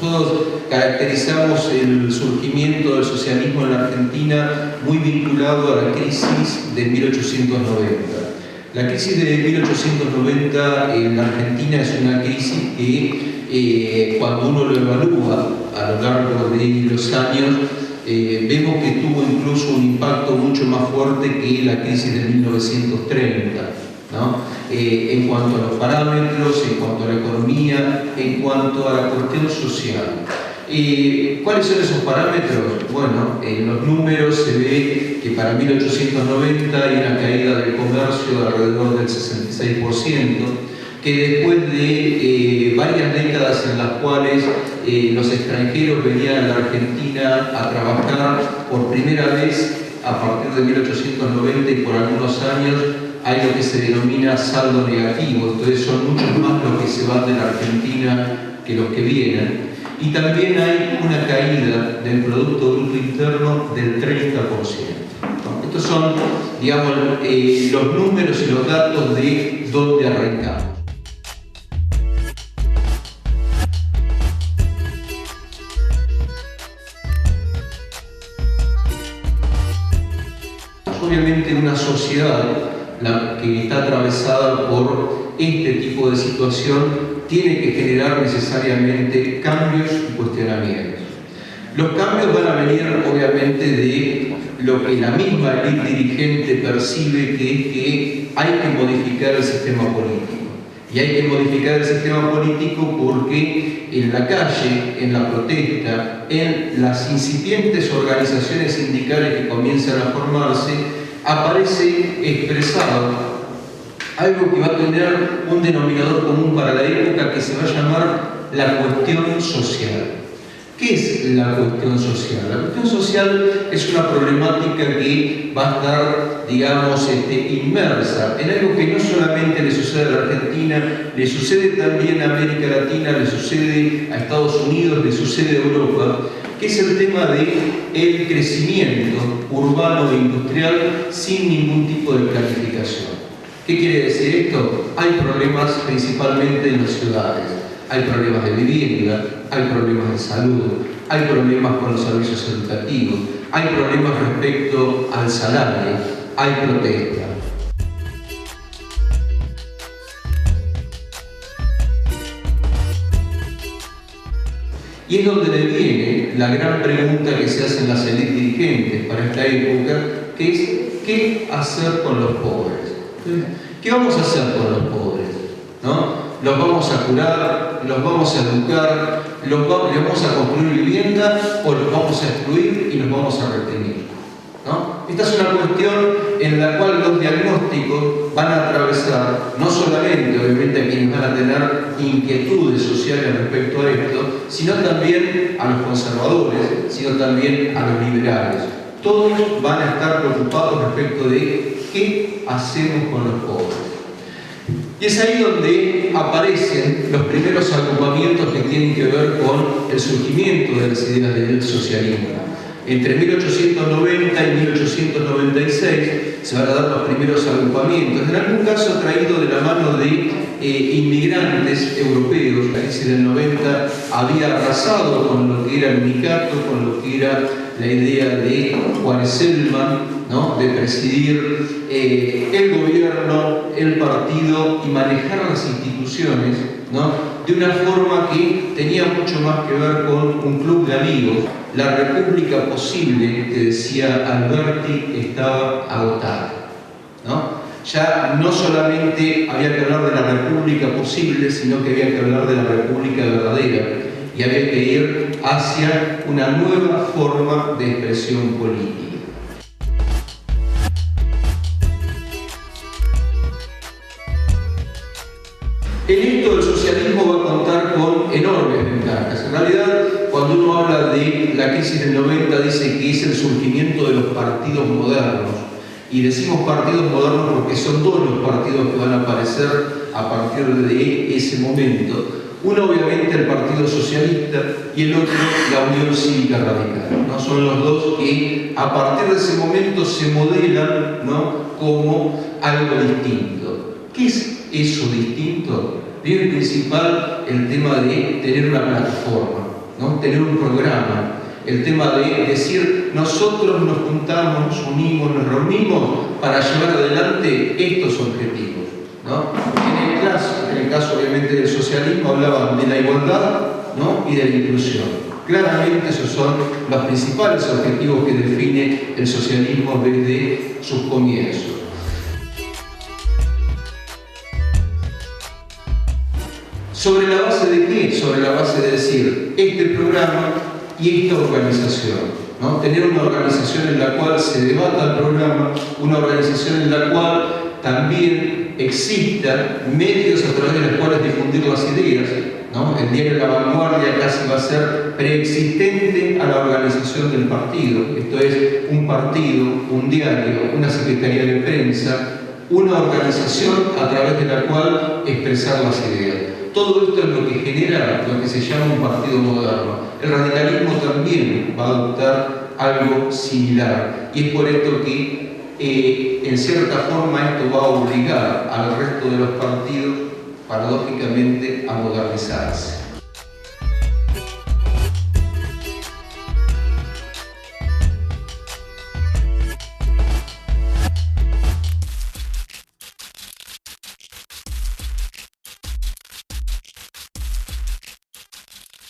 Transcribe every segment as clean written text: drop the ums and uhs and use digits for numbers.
Nosotros caracterizamos el surgimiento del socialismo en la Argentina muy vinculado a la crisis de 1890. La crisis de 1890 en la Argentina es una crisis que cuando uno lo evalúa a lo largo de los años, vemos que tuvo incluso un impacto mucho más fuerte que la crisis de 1930, ¿no? En cuanto a los parámetros, en cuanto a la economía, en cuanto a la cuestión social. ¿Cuáles son esos parámetros? Bueno, en los números se ve que para 1890 hay una caída del comercio de alrededor del 66%, que después de varias décadas en las cuales los extranjeros venían a la Argentina a trabajar por primera vez a partir de 1890 y por algunos años, hay lo que se denomina saldo negativo, entonces son muchos más los que se van de la Argentina que los que vienen. Y también hay una caída del Producto Bruto Interno del 30%. ¿No? Estos son, digamos, los números y los datos de dónde arrancamos. Obviamente una sociedad que está atravesada por este tipo de situación tiene que generar necesariamente cambios y cuestionamientos. Los cambios van a venir obviamente de lo que la misma élite dirigente percibe, que es que hay que modificar el sistema político. Y hay que modificar el sistema político porque en la calle, en la protesta, en las incipientes organizaciones sindicales que comienzan a formarse, aparece expresado algo que va a tener un denominador común para la época que se va a llamar la cuestión social. ¿Qué es la cuestión social? La cuestión social es una problemática que va a estar, digamos, inmersa en algo que no solamente le sucede a la Argentina, le sucede también a América Latina, le sucede a Estados Unidos, le sucede a Europa, que es el tema del crecimiento urbano e industrial sin ningún tipo de planificación. ¿Qué quiere decir esto? Hay problemas principalmente en las ciudades. Hay problemas de vivienda, hay problemas de salud, hay problemas con los servicios educativos, hay problemas respecto al salario, hay protesta. Y es donde le viene la gran pregunta que se hacen las élites dirigentes para esta época, que es ¿qué hacer con los pobres? ¿Qué vamos a hacer con los pobres? ¿No? ¿Los vamos a curar? ¿Los vamos a educar? ¿Les vamos a construir vivienda? ¿O los vamos a excluir y los vamos a reprimir? ¿No? Esta es una cuestión en la cual los diagnósticos van a atravesar no solamente, obviamente, a quienes van a tener inquietudes sociales respecto a esto, sino también a los conservadores, sino también a los liberales. Todos van a estar preocupados respecto de qué hacemos con los pobres. Y es ahí donde aparecen los primeros agrupamientos que tienen que ver con el surgimiento de las ideas del socialismo. Entre 1890 y 1896 se van a dar los primeros agrupamientos, en algún caso traído de la mano de inmigrantes europeos. La crisis del 90 había arrasado con lo que era el unicato, con lo que era la idea de Juan Selman, ¿no? De presidir el gobierno, el partido y manejar las instituciones, ¿no? De una forma que tenía mucho más que ver con un club de amigos. La república posible, que decía Alberti, estaba agotada, ¿no? Ya no solamente había que hablar de la república posible, sino que había que hablar de la república verdadera y había que ir hacia una nueva forma de expresión política. En esto el socialismo va a contar con enormes ventajas. En realidad, cuando uno habla de la crisis del 90, dice que es el surgimiento de los partidos modernos. Y decimos partidos modernos porque son dos los partidos que van a aparecer a partir de ese momento. Uno, obviamente, el Partido Socialista y el otro, la Unión Cívica Radical, ¿no? Son los dos que a partir de ese momento se modelan, ¿no? Como algo distinto. ¿Qué es eso distinto? Bien principal el tema de tener una plataforma. ¿no? Tener un programa. El tema de decir, nosotros nos juntamos, nos unimos, nos reunimos para llevar adelante estos objetivos, ¿no? En el caso obviamente del socialismo hablaban de la igualdad, ¿no? Y de la inclusión. Claramente esos son los principales objetivos que define el socialismo desde sus comienzos. ¿Sobre la base de qué? Sobre la base de decir, este programa y esta organización, ¿no? Tener una organización en la cual se debata el programa, una organización en la cual también existan medios a través de los cuales difundir las ideas, ¿no? El diario La Vanguardia casi va a ser preexistente a la organización del partido. Esto es un partido, un diario, una secretaría de prensa, una organización a través de la cual expresar las ideas. Todo esto es lo que genera lo que se llama un partido moderno. El radicalismo también va a adoptar algo similar. Y es por esto que, en cierta forma, esto va a obligar al resto de los partidos, paradójicamente, a modernizarse.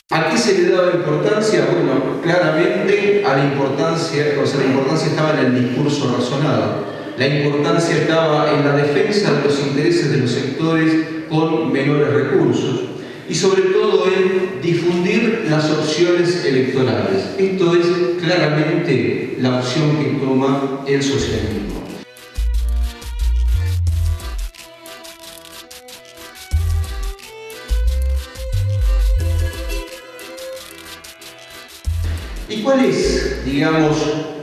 ¿A qué se le daba importancia? Bueno, claramente a la importancia, la importancia estaba en el discurso razonado. La importancia estaba en la defensa de los intereses de los sectores con menores recursos y sobre todo en difundir las opciones electorales. Esto es claramente la opción que toma el socialismo. ¿Y cuál es, digamos,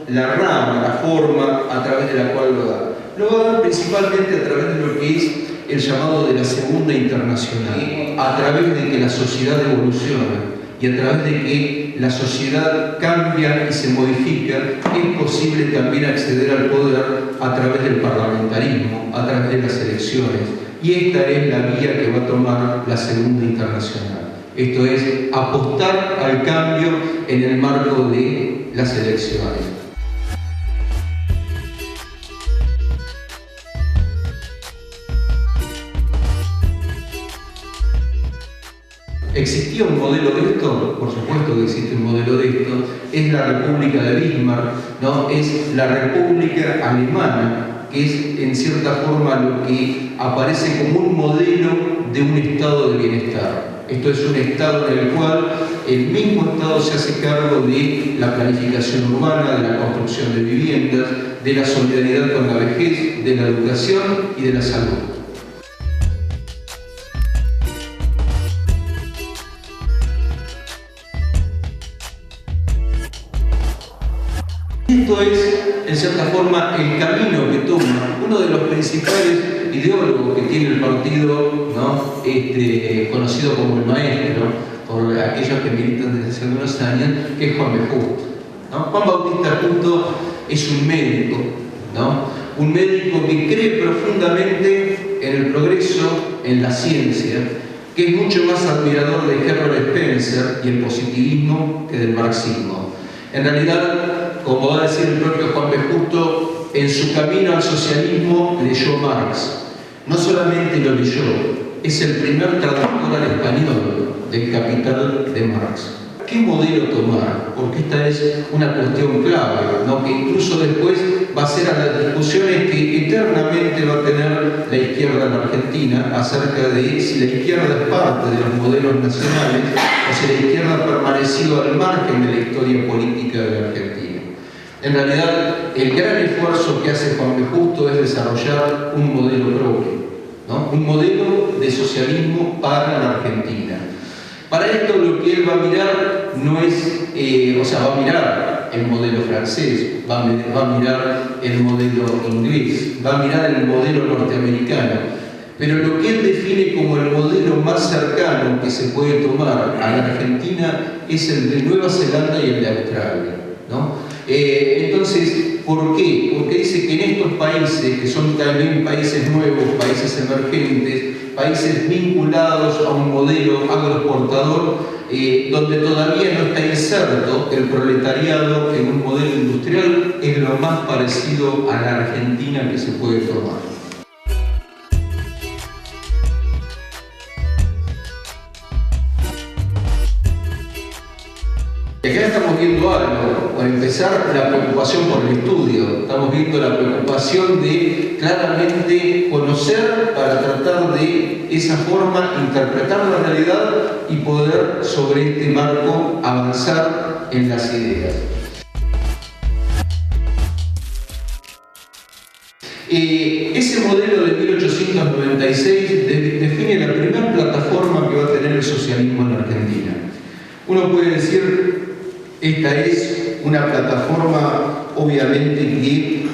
la rama, la forma a través de la cual lo da? Lo va a dar principalmente a través de lo que es el llamado de la Segunda Internacional, a través de que la sociedad evoluciona y a través de que la sociedad cambia y se modifica, es posible también acceder al poder a través del parlamentarismo, a través de las elecciones. Y esta es la vía que va a tomar la Segunda Internacional. Esto es apostar al cambio en el marco de las elecciones. ¿Existía un modelo de esto? Por supuesto que existe un modelo de esto. Es la República de Bismarck, ¿no? Es la República Alemana, que es en cierta forma lo que aparece como un modelo de un estado de bienestar. Esto es un estado en el cual el mismo estado se hace cargo de la planificación urbana, de la construcción de viviendas, de la solidaridad con la vejez, de la educación y de la salud. Esto es, en cierta forma, el camino que toma uno de los principales ideólogos que tiene el partido, ¿no? Conocido como el maestro, por aquellos que militan desde hace algunos años, que es Juan B. Justo, ¿no? Juan Bautista Justo es un médico, ¿no? Un médico que cree profundamente en el progreso, en la ciencia, que es mucho más admirador de Herbert Spencer y el positivismo que del marxismo. En realidad, como va a decir el propio Juan B. Justo, en su camino al socialismo leyó Marx. No solamente lo leyó, es el primer traductor al español del Capital de Marx. ¿Qué modelo tomar? Porque esta es una cuestión clave, ¿no? Que incluso después va a ser a las discusiones que eternamente va a tener la izquierda en Argentina acerca de si la izquierda es parte de los modelos nacionales o si la izquierda ha permanecido al margen de la historia política de la Argentina. En realidad, el gran esfuerzo que hace Juan B. Justo es desarrollar un modelo propio, ¿no? Un modelo de socialismo para la Argentina. Para esto lo que él va a mirar no es, va a mirar el modelo francés, va a mirar el modelo inglés, va a mirar el modelo norteamericano, pero lo que él define como el modelo más cercano que se puede tomar a la Argentina es el de Nueva Zelanda y el de Australia, ¿no? Entonces, ¿por qué? Porque dice que en estos países, que son también países nuevos, países emergentes, países vinculados a un modelo agroexportador donde todavía no está inserto el proletariado en un modelo industrial, es lo más parecido a la Argentina que se puede formar. Y acá estamos viendo algo, para empezar, la preocupación por el estudio. Estamos viendo la preocupación de claramente conocer para tratar de esa forma interpretar la realidad y poder sobre este marco avanzar en las ideas. Ese modelo de 1896 define la primera plataforma que va a tener el socialismo en Argentina. Uno puede decir, esta es una plataforma obviamente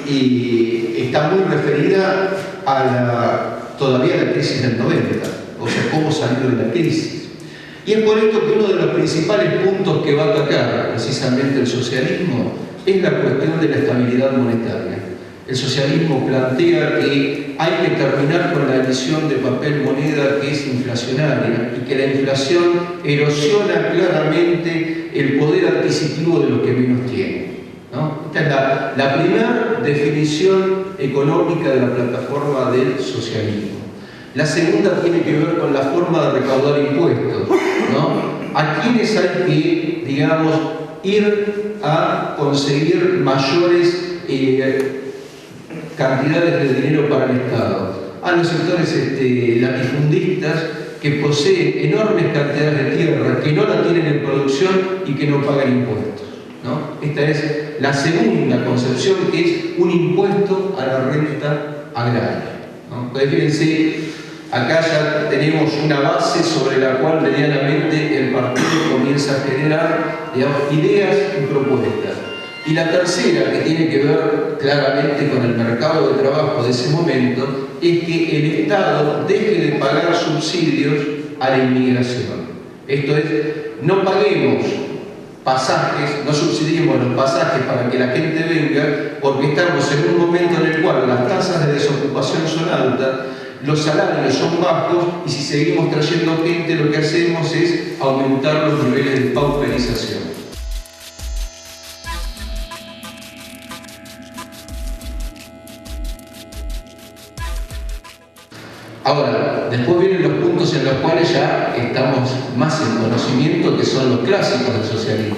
que está muy referida a todavía a la crisis del 90, o sea, cómo salió de la crisis. Y es por esto que uno de los principales puntos que va a atacar precisamente el socialismo es la cuestión de la estabilidad monetaria. El socialismo plantea que hay que terminar con la emisión de papel moneda que es inflacionaria y que la inflación erosiona claramente el poder adquisitivo de los que menos tienen, ¿no? Esta es la primera definición económica de la plataforma del socialismo. La segunda tiene que ver con la forma de recaudar impuestos, ¿no? A quienes hay que, digamos, ir a conseguir mayores cantidades de dinero para el Estado, a los sectores latifundistas que poseen enormes cantidades de tierra, que no la tienen en producción y que no pagan impuestos, ¿no? Esta es la segunda concepción, que es un impuesto a la renta agraria, ¿no? Pues fíjense, acá ya tenemos una base sobre la cual medianamente el partido comienza a generar, digamos, ideas y propuestas. Y la tercera, que tiene que ver claramente con el mercado de trabajo de ese momento, es que el Estado deje de pagar subsidios a la inmigración. Esto es, no paguemos pasajes, no subsidiemos los pasajes para que la gente venga, porque estamos en un momento en el cual las tasas de desocupación son altas, los salarios son bajos, y si seguimos trayendo gente, lo que hacemos es aumentar los niveles de pauperización. Ahora, después vienen los puntos en los cuales ya estamos más en conocimiento, que son los clásicos del socialismo,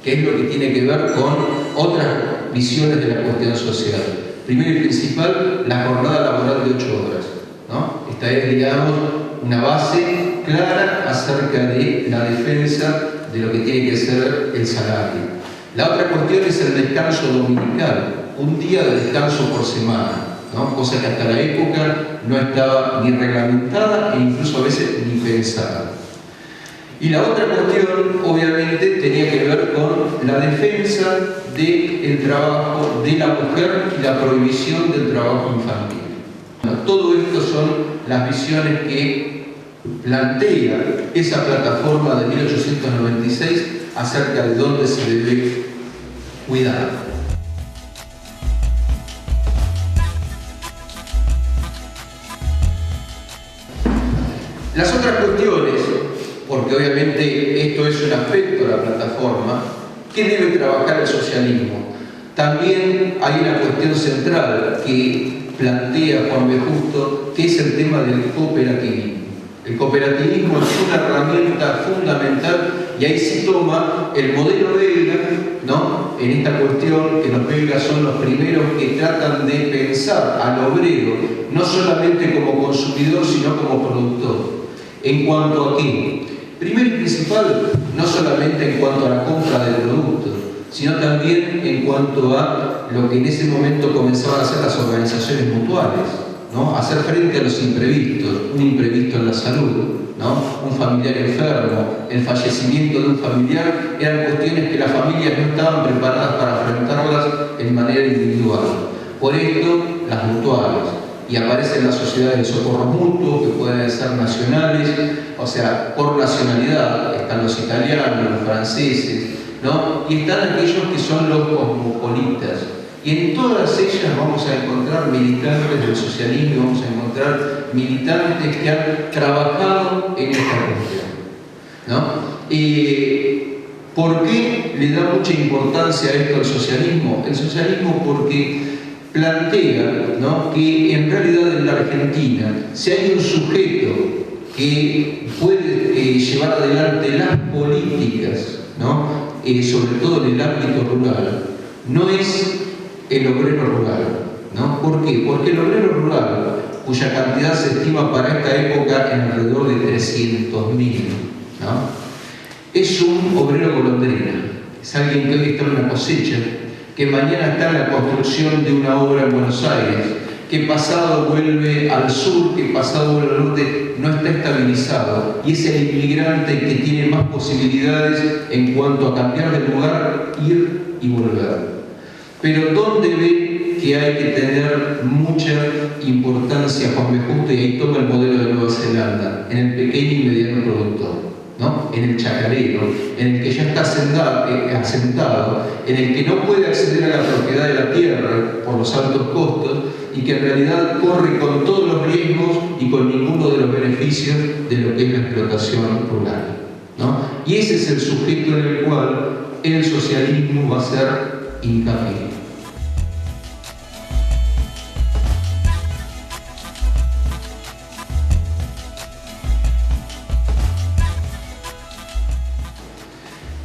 que es lo que tiene que ver con otras visiones de la cuestión social. Primero y principal, la jornada laboral de 8 horas, ¿no? Esta es, digamos, una base clara acerca de la defensa de lo que tiene que ser el salario. La otra cuestión es el descanso dominical, un día de descanso por semana, ¿no? Cosa que hasta la época no estaba ni reglamentada e incluso a veces ni pensada. Y la otra cuestión, obviamente, tenía que ver con la defensa del trabajo de la mujer y la prohibición del trabajo infantil. Bueno, todo esto son las visiones que plantea esa plataforma de 1896 acerca de dónde se debe cuidar. Las otras cuestiones, porque obviamente esto es un aspecto de la plataforma, ¿qué debe trabajar el socialismo? También hay una cuestión central que plantea Juan B. Justo, que es el tema del cooperativismo. El cooperativismo es una herramienta fundamental, y ahí se toma el modelo belga, ¿no? En esta cuestión, que los belgas son los primeros que tratan de pensar al obrero no solamente como consumidor, sino como productor. ¿En cuanto a qué? Primero y principal, no solamente en cuanto a la compra de productos, sino también en cuanto a lo que en ese momento comenzaban a hacer las organizaciones mutuales, ¿no? Hacer frente a los imprevistos, un imprevisto en la salud, ¿no? Un familiar enfermo, el fallecimiento de un familiar, eran cuestiones que las familias no estaban preparadas para afrontarlas en manera individual. Por esto, las mutuales. Y aparecen las sociedades de socorros mutuos, que pueden ser nacionales, o sea, por nacionalidad, están los italianos, los franceses, ¿no? Y están aquellos que son los cosmopolitas. Y en todas ellas vamos a encontrar militantes del socialismo y vamos a encontrar militantes que han trabajado en esta cuestión, ¿no? ¿Por qué le da mucha importancia a esto al socialismo? El socialismo porque plantea, ¿no?, que en realidad en la Argentina, si hay un sujeto que puede llevar adelante las políticas, ¿no?, sobre todo en el ámbito rural, no es el obrero rural, ¿no? ¿Por qué? Porque el obrero rural, cuya cantidad se estima para esta época en alrededor de 300.000, ¿no?, es un obrero golondrina, es alguien que hoy está en una cosecha, que mañana está en la construcción de una obra en Buenos Aires, que pasado vuelve al sur, que pasado vuelve al norte, no está estabilizado, y es el inmigrante que tiene más posibilidades en cuanto a cambiar de lugar, ir y volver. Pero ¿dónde ve que hay que tener mucha importancia Juan B. Justo? Y ahí toma el modelo de Nueva Zelanda, en el pequeño y mediano productor, ¿no? En el chacarero, en el que ya está asentado, en el que no puede acceder a la propiedad de la tierra por los altos costos y que en realidad corre con todos los riesgos y con ninguno de los beneficios de lo que es la explotación rural, ¿no? Y ese es el sujeto en el cual el socialismo va a ser hincapié.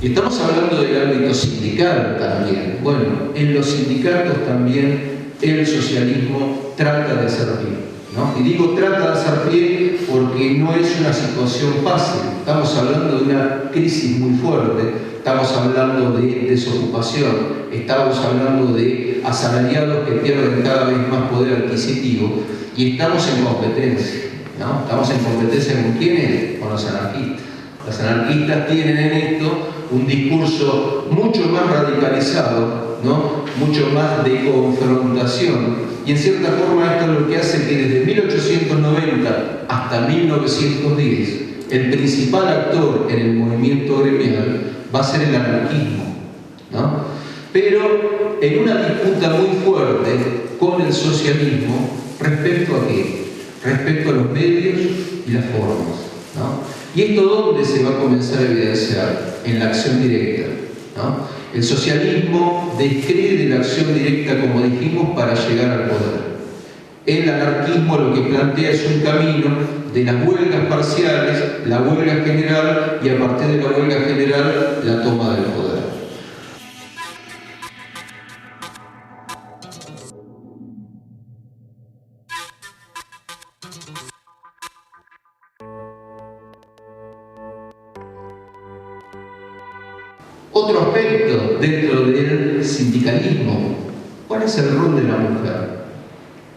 Y estamos hablando del ámbito sindical también. Bueno, en los sindicatos también el socialismo trata de hacer pie, ¿no? Y digo trata de hacer pie porque no es una situación fácil. Estamos hablando de una crisis muy fuerte, estamos hablando de desocupación, estamos hablando de asalariados que pierden cada vez más poder adquisitivo y estamos en competencia, ¿no? Estamos en competencia ¿con quiénes? Con los anarquistas. Los anarquistas tienen en esto un discurso mucho más radicalizado, ¿no?, mucho más de confrontación, y en cierta forma esto es lo que hace que desde 1890 hasta 1910 el principal actor en el movimiento gremial va a ser el anarquismo, ¿no? Pero en una disputa muy fuerte con el socialismo respecto a qué, respecto a los medios y las formas, ¿no? ¿Y esto dónde se va a comenzar a evidenciar? En la acción directa, ¿no? El socialismo describe la acción directa, como dijimos, para llegar al poder. El anarquismo lo que plantea es un camino de las huelgas parciales, la huelga general y a partir de la huelga general la toma del poder. Otro aspecto dentro del sindicalismo, ¿cuál es el rol de la mujer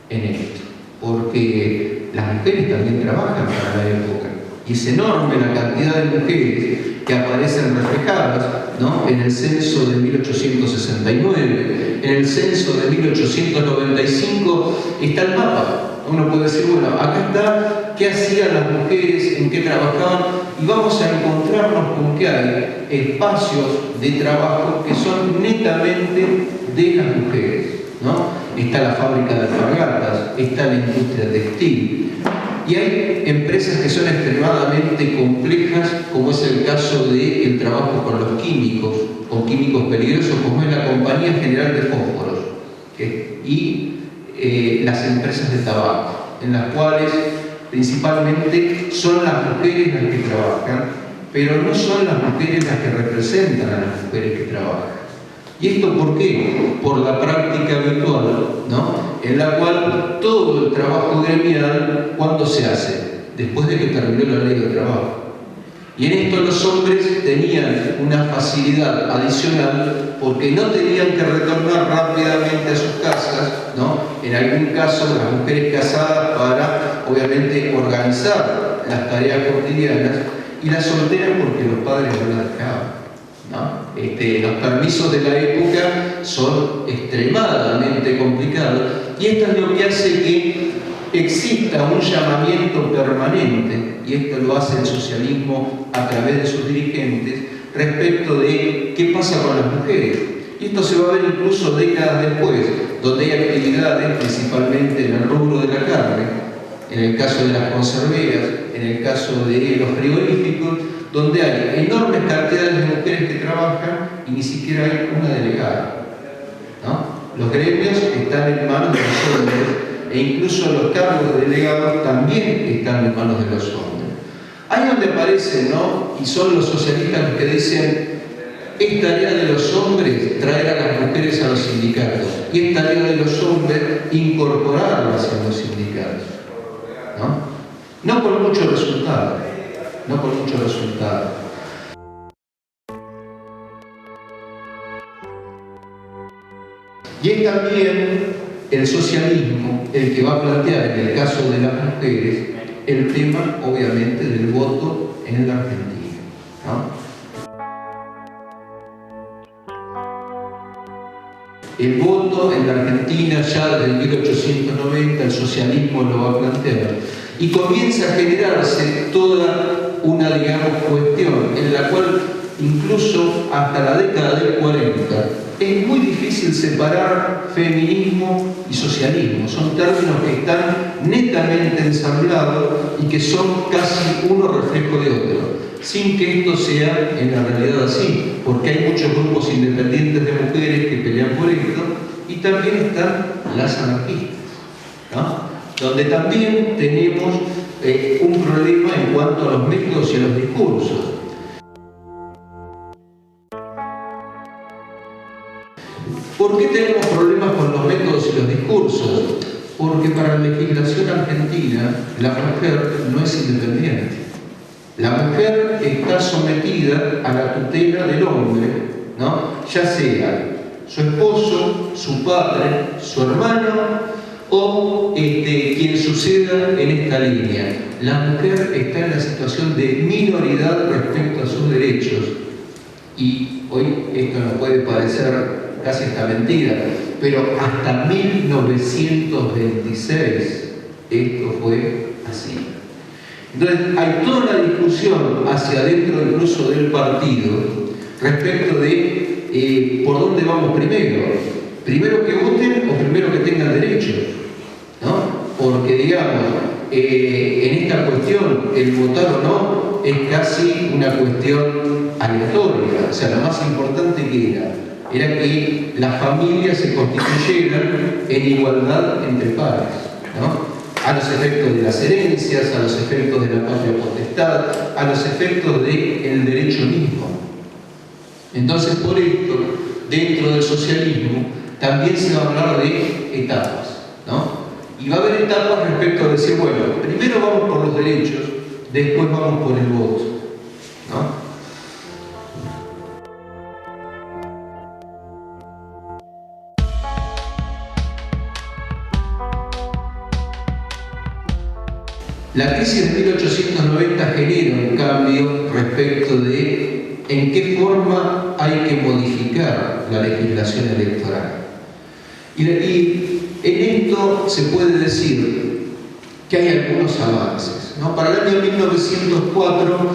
en esto? Porque las mujeres también trabajan para la época y es enorme la cantidad de mujeres que aparecen reflejadas, ¿no?, en el censo de 1869, en el censo de 1895 está el mapa. Uno puede decir, bueno, acá está qué hacían las mujeres, en qué trabajaban, y vamos a encontrarnos con que hay espacios de trabajo que son netamente de las mujeres, ¿no? Está la fábrica de alpargatas, está la industria textil, y hay empresas que son extremadamente complejas, como es el caso del trabajo con los químicos, con químicos peligrosos, como es la Compañía General de Fósforos, y las empresas de tabaco, en las cuales principalmente son las mujeres las que trabajan, pero no son las mujeres las que representan a las mujeres que trabajan. ¿Y esto por qué? Por la práctica habitual, ¿no?, en la cual todo el trabajo gremial, ¿cuándo se hace? Después de que terminó la ley de trabajo. Y en esto los hombres tenían una facilidad adicional porque no tenían que retornar rápidamente a sus casas, ¿no?, en algún caso las mujeres casadas para, obviamente, organizar las tareas cotidianas, y las solteras porque los padres no las dejaban, ¿no? Los permisos de la época son extremadamente complicados, y esto es lo que hace que exista un llamamiento permanente, y esto lo hace el socialismo a través de sus dirigentes, respecto de qué pasa con las mujeres. Y esto se va a ver incluso décadas después, donde hay actividades, principalmente en el rubro de la carne, en el caso de las conserveras, en el caso de los frigoríficos, donde hay enormes cantidades de mujeres que trabajan y ni siquiera hay una delegada, ¿no? Los gremios están en manos de los hombres e incluso los cargos de delegados también están en manos de los hombres. Ahí donde aparecen, ¿no? Y son los socialistas los que dicen: es tarea de los hombres traer a las mujeres a los sindicatos y es tarea de los hombres incorporarlas a los sindicatos, ¿no? No con mucho resultado, no con mucho resultado. Y es también el socialismo el que va a plantear, en el caso de las mujeres, el tema, obviamente, del voto en la Argentina, ¿no? El voto en la Argentina ya desde 1890, el socialismo lo va a plantear. Y comienza a generarse toda una, digamos, cuestión en la cual incluso hasta la década del 40 es muy difícil separar feminismo y socialismo. Son términos que están netamente ensamblados y que son casi uno reflejo de otro, sin que esto sea en la realidad así, porque hay muchos grupos independientes de mujeres que pelean por esto, y también están las anarquistas, ¿no? Donde también tenemos un problema en cuanto a los métodos y a los discursos. ¿Por qué tenemos problemas con los métodos y los discursos? Porque para la legislación argentina la mujer no es independiente. La mujer está sometida a la tutela del hombre, ¿no? Ya sea su esposo, su padre, su hermano o quien suceda en esta línea. La mujer está en la situación de minoridad respecto a sus derechos. Y hoy esto nos puede parecer casi esta mentira, pero hasta 1926 esto fue así. Entonces hay toda una discusión hacia adentro incluso del partido respecto de por dónde vamos primero. Primero que voten o primero que tengan derechos, ¿no? Porque digamos, en esta cuestión el votar o no es casi una cuestión aleatoria. O sea, lo más importante que era que las familias se constituyeran en igualdad entre pares, ¿no? A los efectos de las herencias, a los efectos de la patria potestad, a los efectos del derecho mismo. Entonces, por esto, dentro del socialismo, también se va a hablar de etapas, ¿no? Y va a haber etapas respecto a decir, bueno, primero vamos por los derechos, después vamos por el voto, ¿no? La crisis de 1890 genera un cambio respecto de en qué forma hay que modificar la legislación electoral. Y en esto se puede decir que hay algunos avances, ¿no? Para el año 1904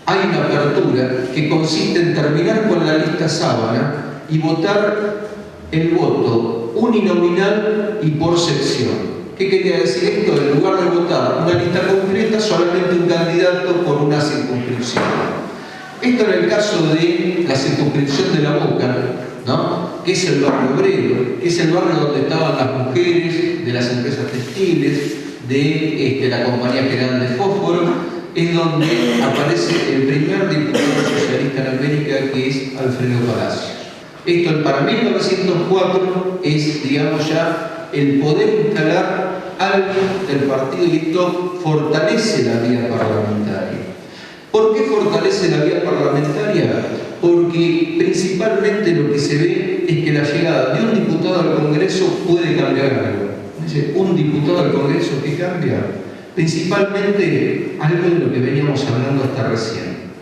hay una apertura que consiste en terminar con la lista sábana y votar el voto uninominal y por sección. ¿Qué quería decir esto? En lugar de votar una lista concreta, solamente un candidato por una circunscripción. Esto en el caso de la circunscripción de La Boca, ¿no? Que es el barrio obrero, que es el barrio donde estaban las mujeres de las empresas textiles, de la Compañía General de Fósforo, es donde aparece el primer diputado socialista en América, que es Alfredo Palacios. Esto para 1904 es, digamos, ya el poder instalar algo del partido, y esto fortalece la vía parlamentaria. ¿Por qué fortalece la vía parlamentaria? Porque principalmente lo que se ve es que la llegada de un diputado al Congreso puede cambiar algo. Es decir, un diputado al Congreso que cambia, principalmente algo de lo que veníamos hablando hasta recién.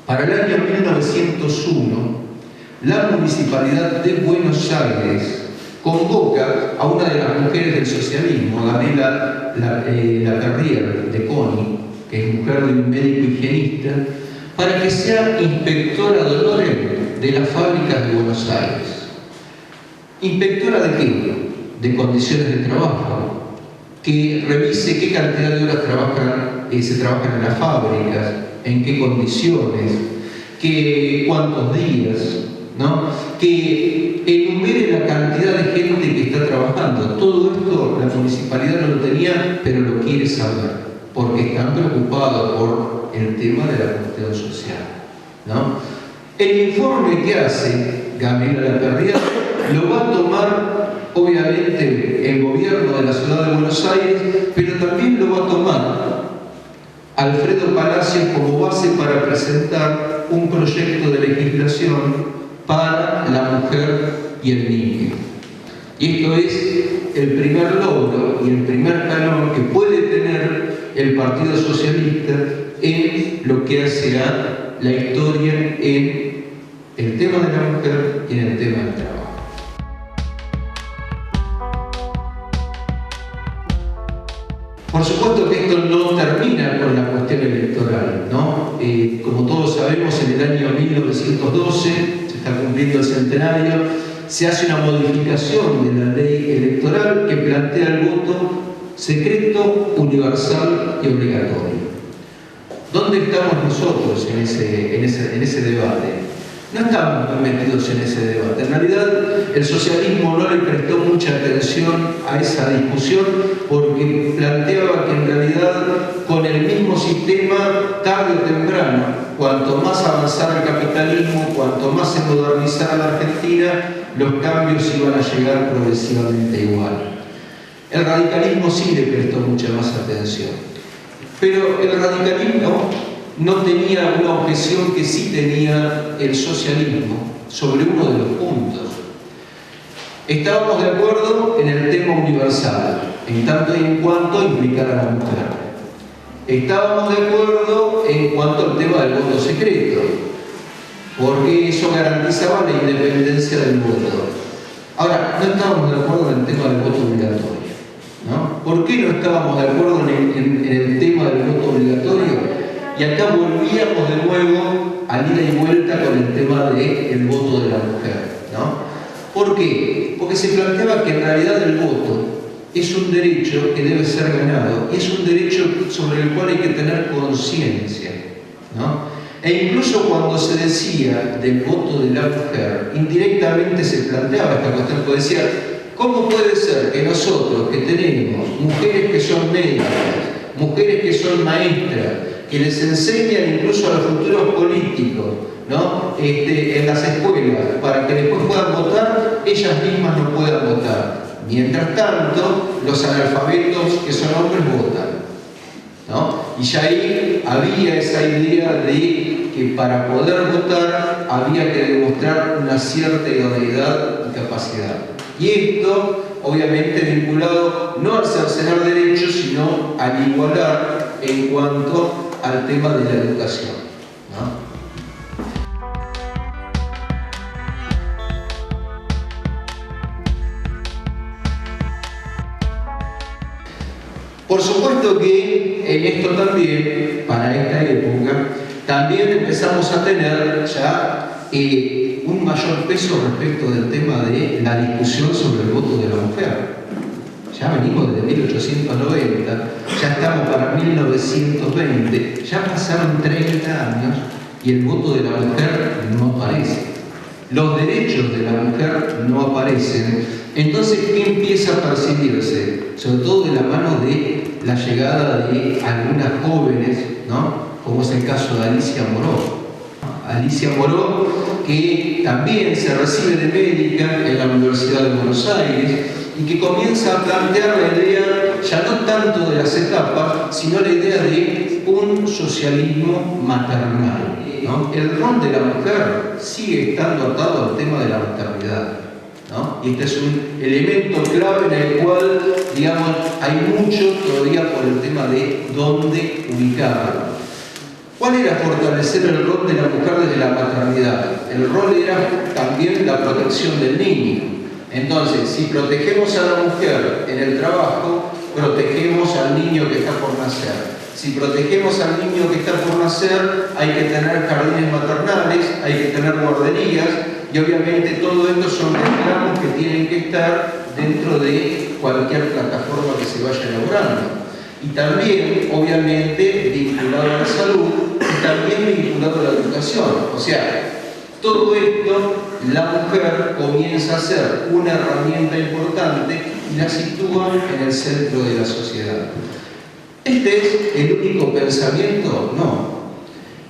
Para el año 1901, la Municipalidad de Buenos Aires convoca a una de las mujeres del socialismo, Gabriela Laperrière de Coni, que es mujer de un médico higienista, para que sea inspectora de honor de las fábricas de Buenos Aires. ¿Inspectora de qué? De condiciones de trabajo. Que revise qué cantidad de horas se trabajan en las fábricas, en qué condiciones, cuántos días, ¿no? Que enumere la cantidad de gente que está trabajando. Todo esto la municipalidad no lo tenía, pero lo quiere saber, porque están preocupados por el tema de la cuestión social, ¿no? El informe que hace Gabriela Lapierriere lo va a tomar, obviamente, el gobierno de la ciudad de Buenos Aires, pero también lo va a tomar Alfredo Palacios como base para presentar un proyecto de legislación para la mujer y el niño. Y esto es el primer logro y el primer calor que puede tener el Partido Socialista en lo que hace a la historia en el tema de la mujer y en el tema del trabajo. Por supuesto que esto no termina con la cuestión electoral, ¿no? Como todos sabemos, en el año 1912, se está cumpliendo el centenario, se hace una modificación de la ley electoral que plantea el voto secreto, universal y obligatorio. ¿Dónde estamos nosotros en ese debate? No estamos muy metidos en ese debate. En realidad, el socialismo no le prestó mucha atención a esa discusión porque planteaba que en realidad con el mismo sistema, tarde o temprano, cuanto más avanzara el capitalismo, cuanto más se modernizara la Argentina, los cambios iban a llegar progresivamente igual. El radicalismo sí le prestó mucha más atención. Pero el radicalismo no tenía una objeción que sí tenía el socialismo sobre uno de los puntos. Estábamos de acuerdo en el tema universal, en tanto y en cuanto implicara a la mujer. Estábamos de acuerdo en cuanto al tema del voto secreto, porque eso garantizaba la independencia del voto. Ahora, no estábamos de acuerdo en el tema del voto obligatorio, ¿no? ¿Por qué no estábamos de acuerdo en el tema del voto obligatorio? Y acá volvíamos de nuevo a ida y vuelta con el tema del voto de la mujer, ¿no? ¿Por qué? Porque se planteaba que en realidad el voto es un derecho que debe ser ganado y es un derecho sobre el cual hay que tener conciencia, ¿no? E incluso cuando se decía del voto de la mujer, indirectamente se planteaba esta cuestión, porque decía, ¿cómo puede ser que nosotros que tenemos mujeres que son médicas, mujeres que son maestras, que les enseñan incluso a los futuros políticos, ¿no? En las escuelas, para que después puedan votar, ellas mismas no puedan votar? Mientras tanto, los analfabetos que son hombres votan, ¿no? Y ya ahí había esa idea de que para poder votar había que demostrar una cierta idoneidad y capacidad. Y esto, obviamente, vinculado no al cercenar derechos, sino al igualar en cuanto al tema de la educación, ¿no? Por supuesto que en esto también, para esta época, también empezamos a tener ya un mayor peso respecto del tema de la discusión sobre el voto de la mujer. Ya venimos desde 1890, ya estamos para 1920, ya pasaron 30 años y el voto de la mujer no aparece. Los derechos de la mujer no aparecen. Entonces, ¿qué empieza a percibirse? Sobre todo de la mano de la llegada de algunas jóvenes, ¿no? Como es el caso de Alicia Moró. Alicia Moró, que también se recibe de médica en la Universidad de Buenos Aires y que comienza a plantear la idea, ya no tanto de las etapas, sino la idea de un socialismo maternal, ¿no? El rol de la mujer sigue estando atado al tema de la maternidad, ¿no? Y este es un elemento clave en el cual, digamos, hay mucho todavía por el tema de dónde ubicarlo. ¿Cuál era fortalecer el rol de la mujer desde la maternidad? El rol era también la protección del niño. Entonces, si protegemos a la mujer en el trabajo, protegemos al niño que está por nacer. Si protegemos al niño que está por nacer, hay que tener jardines maternales, hay que tener guarderías, y obviamente todo esto son reclamos que tienen que estar dentro de cualquier plataforma que se vaya elaborando. Y también, obviamente, vinculado a la salud y también vinculado a la educación. O sea, todo esto, la mujer comienza a ser una herramienta importante y la sitúa en el centro de la sociedad. ¿Este es el único pensamiento? No.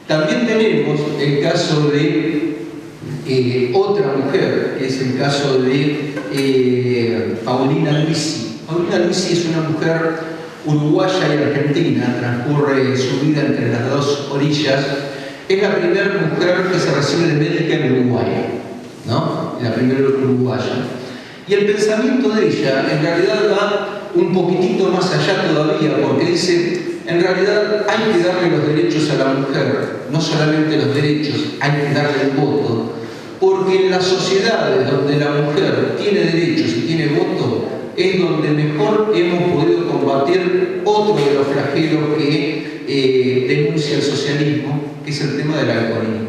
También tenemos el caso de otra mujer, que es el caso de Paulina Luisi. Paulina Luisi es una mujer uruguaya y argentina, transcurre su vida entre las dos orillas. Es la primera mujer que se recibe de médica en Uruguay, ¿no? La primera uruguaya. Y el pensamiento de ella, en realidad, va un poquitito más allá todavía, porque dice, en realidad hay que darle los derechos a la mujer, no solamente los derechos, hay que darle el voto, porque en las sociedades donde la mujer tiene derechos y tiene voto, es donde mejor hemos podido combatir otro de los flagelos que denuncia el socialismo, que es el tema del alcoholismo,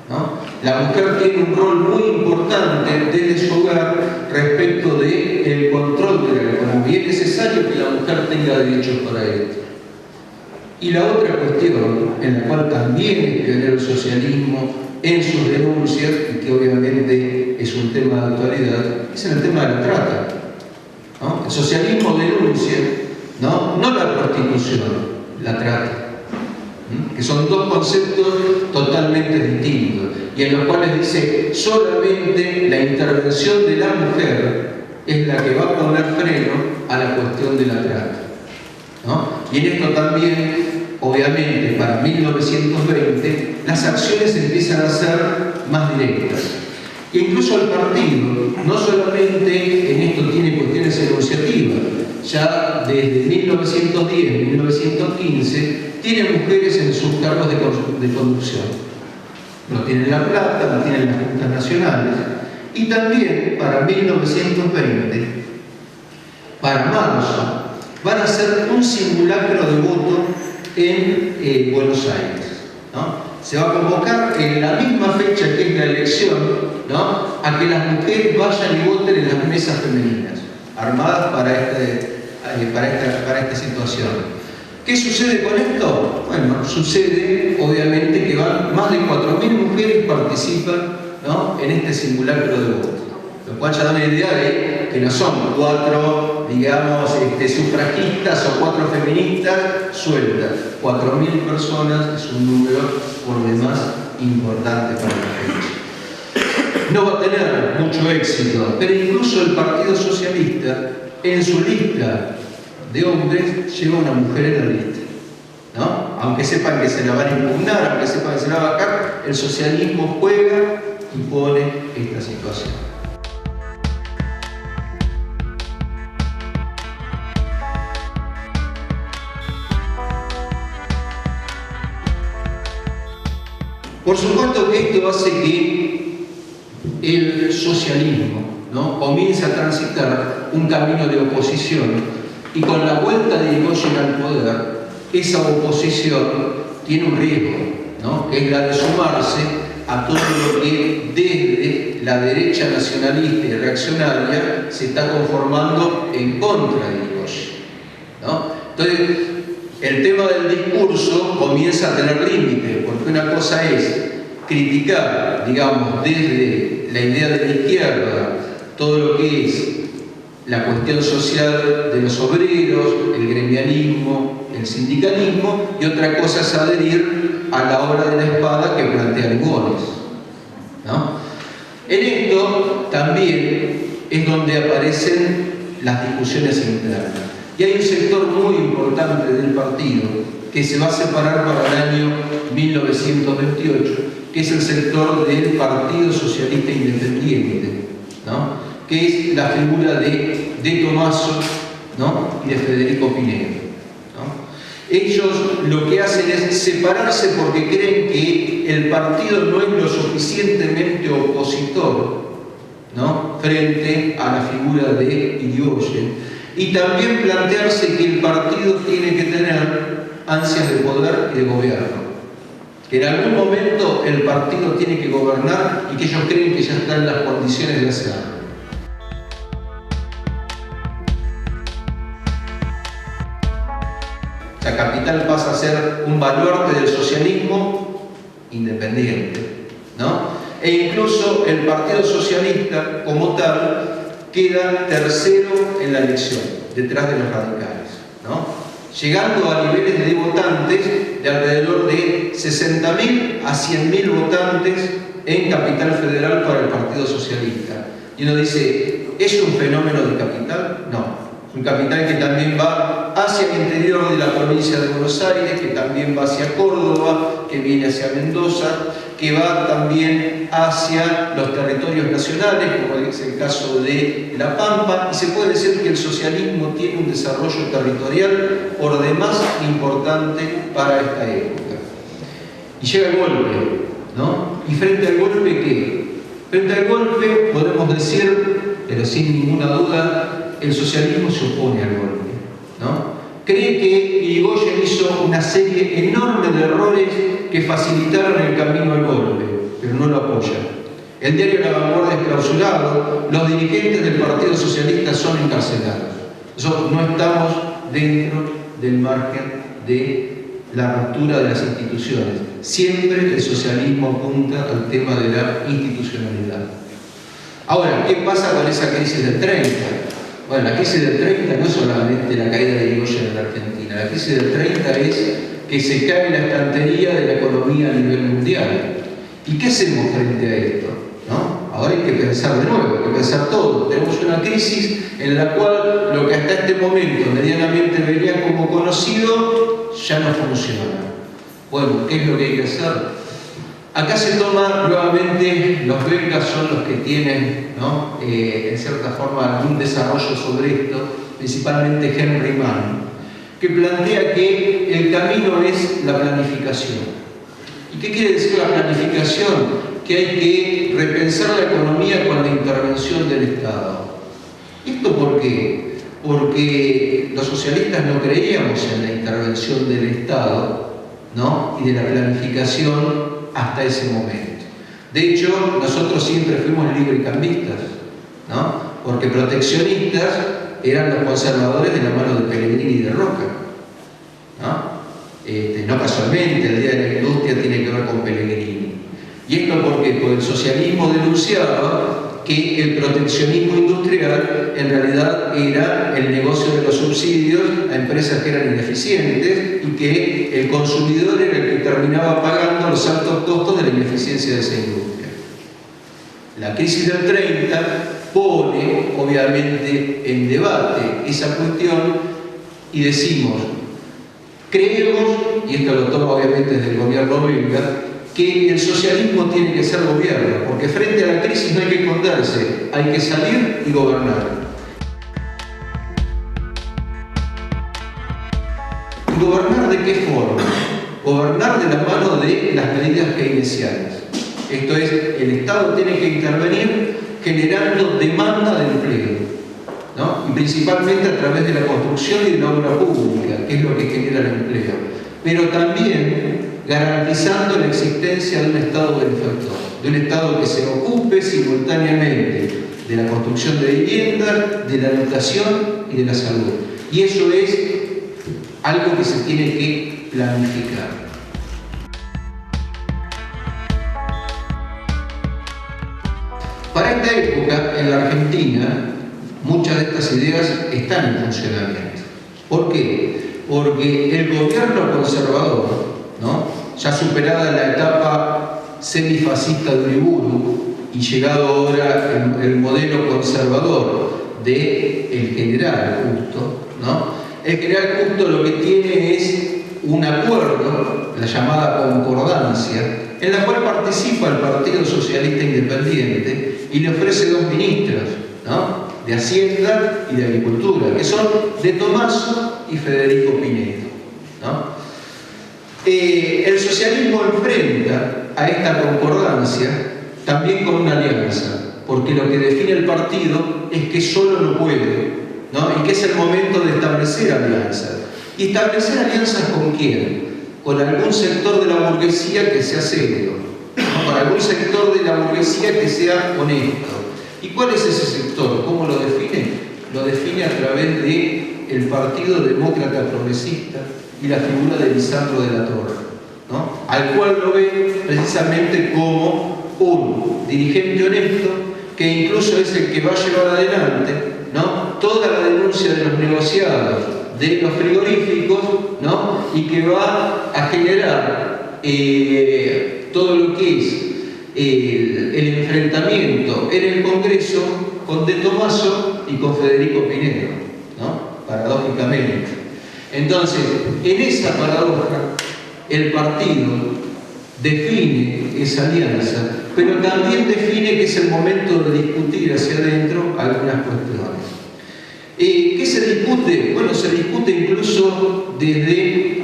¿no? La mujer tiene un rol muy importante desde su hogar respecto del control del alcoholismo, y es necesario que la mujer tenga derechos para esto. Y la otra cuestión, en la cual también es pionero el socialismo en sus denuncias, y que obviamente es un tema de actualidad, es el tema de la trata, ¿no? El socialismo denuncia, ¿no? No la prostitución, la trata, que son dos conceptos totalmente distintos, y en los cuales dice solamente la intervención de la mujer es la que va a poner freno a la cuestión de la trata, ¿no? Y en esto también, obviamente, para 1920, las acciones empiezan a ser más directas. E incluso el partido, no solamente en esto tiene cuestiones enunciativas, ya desde 1910, 1915, tiene mujeres en sus cargos de conducción. Lo tiene en La Plata, lo tiene en las juntas nacionales. Y también para 1920, para marzo, van a hacer un simulacro de voto en Buenos Aires, ¿no? Se va a convocar en la misma fecha que es la elección, ¿no?, a que las mujeres vayan y voten en las mesas femeninas, armadas para esta situación. ¿Qué sucede con esto? Bueno, sucede, obviamente, que van más de 4.000 mujeres participan, ¿no?, en este simulacro de voto. Lo cual ya da una idea de que no son 4, digamos, sufragistas o 4 feministas sueltas. 4.000 personas es un número por demás importante para la fecha. No va a tener mucho éxito, pero incluso el Partido Socialista, en su lista de hombres, lleva una mujer en la lista, ¿no? Aunque sepan que se la van a impugnar, aunque sepan que se la va a bajar, el socialismo juega y pone esta situación. Por supuesto que esto hace que el socialismo, ¿no?, comience a transitar un camino de oposición, y con la vuelta de Irigoyen al poder, esa oposición tiene un riesgo, ¿no?, que es la de sumarse a todo lo que desde la derecha nacionalista y reaccionaria se está conformando en contra de Irigoyen, ¿no? Entonces, el tema del discurso comienza a tener límites, porque una cosa es criticar, digamos, desde la idea de la izquierda, todo lo que es la cuestión social de los obreros, el gremialismo, el sindicalismo, y otra cosa es adherir a la obra de la espada que plantea Lugones, ¿no? En esto también es donde aparecen las discusiones internas. Y hay un sector muy importante del partido que se va a separar para el año 1928, que es el sector del Partido Socialista Independiente, ¿no?, que es la figura de Tomaso, ¿no?, y de Federico Pinedo, ¿no? Ellos lo que hacen es separarse porque creen que el partido no es lo suficientemente opositor, ¿no?, frente a la figura de Irigoyen. y también plantearse que el partido tiene que tener ansias de poder y de gobierno. Que en algún momento el partido tiene que gobernar y que ellos creen que ya están en las condiciones de hacerlo. La capital pasa a ser un baluarte del socialismo independiente, ¿no? E incluso el Partido Socialista, como tal, queda tercero en la elección, detrás de los radicales, ¿no? Llegando a niveles de votantes de alrededor de 60.000 a 100.000 votantes en Capital Federal para el Partido Socialista. Y uno dice, ¿es un fenómeno de capital? No. Un capital que también va hacia el interior de la provincia de Buenos Aires, que también va hacia Córdoba, que viene hacia Mendoza, que va también hacia los territorios nacionales, como es el caso de La Pampa, y se puede decir que el socialismo tiene un desarrollo territorial por demás importante para esta época. Y llega el golpe, ¿no? ¿Y frente al golpe qué? Frente al golpe podemos decir, pero sin ninguna duda, el socialismo se opone al golpe, ¿no? Cree que Irigoyen hizo una serie enorme de errores que facilitaron el camino al golpe, pero no lo apoya. El diario La Vanguardia es clausurado, los dirigentes del Partido Socialista son encarcelados. Nosotros no estamos dentro del margen de la ruptura de las instituciones. Siempre el socialismo apunta al tema de la institucionalidad. Ahora, ¿qué pasa con esa crisis del 30? Bueno, la crisis del 30 no es solamente la caída de Irigoyen en la Argentina. La crisis del 30 es que se cae la estantería de la economía a nivel mundial. ¿Y qué hacemos frente a esto? ¿No? Ahora hay que pensar de nuevo, hay que pensar todo. Tenemos una crisis en la cual lo que hasta este momento medianamente venía como conocido ya no funciona. Bueno, ¿qué es lo que hay que hacer? Acá se toma nuevamente, los belgas son los que tienen, ¿no? En cierta forma algún desarrollo sobre esto, principalmente Henry Mann, que plantea que el camino es la planificación. ¿Y qué quiere decir la planificación? Que hay que repensar la economía con la intervención del Estado. ¿Esto por qué? Porque los socialistas no creíamos en la intervención del Estado, ¿no? Y de la planificación hasta ese momento. De hecho, nosotros siempre fuimos librecambistas, ¿no? Porque proteccionistas eran los conservadores de la mano de Pellegrini y de Roca, ¿no? No casualmente, el Día de la Industria tiene que ver con Pellegrini. ¿Y esto por qué? Porque el socialismo denunciaba que el proteccionismo industrial en realidad era el negocio de los subsidios a empresas que eran ineficientes y que el consumidor era el que terminaba pagando los altos costos de la ineficiencia de esa industria. La crisis del 30 pone obviamente en debate esa cuestión y decimos, creemos, y esto lo toma obviamente desde el gobierno belga, que el socialismo tiene que ser gobierno, porque frente a la crisis no hay que esconderse, hay que salir y gobernar. ¿Y gobernar de qué forma? Gobernar de la mano de las medidas keynesianas. Esto es, el Estado tiene que intervenir generando demanda de empleo, ¿no? Y principalmente a través de la construcción y de la obra pública, que es lo que genera el empleo. Pero también garantizando la existencia de un Estado benefactor, de un Estado que se ocupe simultáneamente de la construcción de viviendas, de la educación y de la salud. Y eso es algo que se tiene que planificar. Para esta época, en la Argentina, muchas de estas ideas están en funcionamiento. ¿Por qué? Porque el gobierno conservador, ¿no? Ya superada la etapa semifascista de Uriburu y llegado ahora el modelo conservador del general Justo, ¿no? El general Justo lo que tiene es un acuerdo, la llamada concordancia, en la cual participa el Partido Socialista Independiente y le ofrece dos ministros, ¿no? De Hacienda y de Agricultura, que son de Tomaso y Federico Pinedo, ¿no? El socialismo enfrenta a esta concordancia también con una alianza, porque lo que define el partido es que solo no puede ¿no? Y que es el momento de establecer alianzas. ¿Y establecer alianzas con quién? Con algún sector de la burguesía que sea serio, ¿no? Con algún sector de la burguesía que sea honesto. ¿Y cuál es ese sector? ¿Cómo lo define? Lo define a través del Partido Demócrata Progresista y la figura de Lisandro de la Torre, ¿no? Al cual lo ve precisamente como un dirigente honesto que incluso es el que va a llevar adelante, ¿no?, toda la denuncia de los negociados de los frigoríficos, ¿no?, y que va a generar todo lo que es el enfrentamiento en el Congreso con De Tomaso y con Federico Pinedo, ¿no?, paradójicamente. Entonces, en esa paradoja, el partido define esa alianza, pero también define que es el momento de discutir hacia adentro algunas cuestiones. ¿Qué se discute? Bueno, se discute incluso desde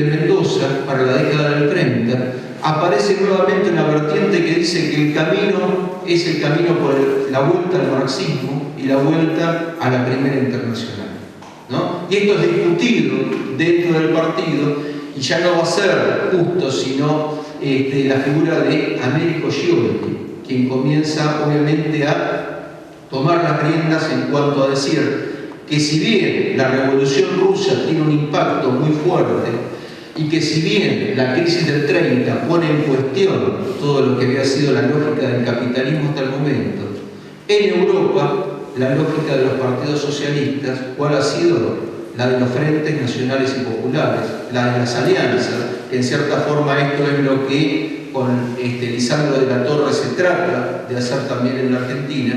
Mendoza, para la década del 30, aparece nuevamente una vertiente que dice que el camino es el camino por la vuelta al marxismo y la vuelta a la Primera Internacional, ¿no? Y esto es discutido dentro del partido, y ya no va a ser justo, sino la figura de Américo Scioli, quien comienza obviamente a tomar las riendas en cuanto a decir que si bien la Revolución Rusa tiene un impacto muy fuerte y que si bien la crisis del 30 pone en cuestión todo lo que había sido la lógica del capitalismo hasta el momento, en Europa la lógica de los partidos socialistas, ¿cuál ha sido? La de los frentes nacionales y populares, la de las alianzas, que en cierta forma esto es lo que con Lisandro de la Torre se trata de hacer también en la Argentina,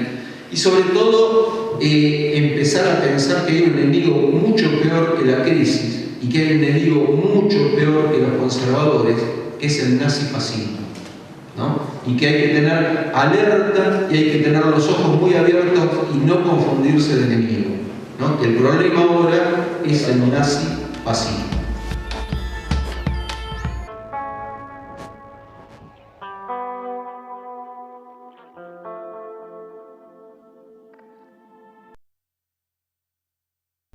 y sobre todo empezar a pensar que hay un enemigo mucho peor que la crisis y que hay un enemigo mucho peor que los conservadores, que es el nazifascismo, ¿no? Y que hay que tener alerta y hay que tener los ojos muy abiertos y no confundirse de enemigo, ¿no? Que el problema ahora es el nazifascismo.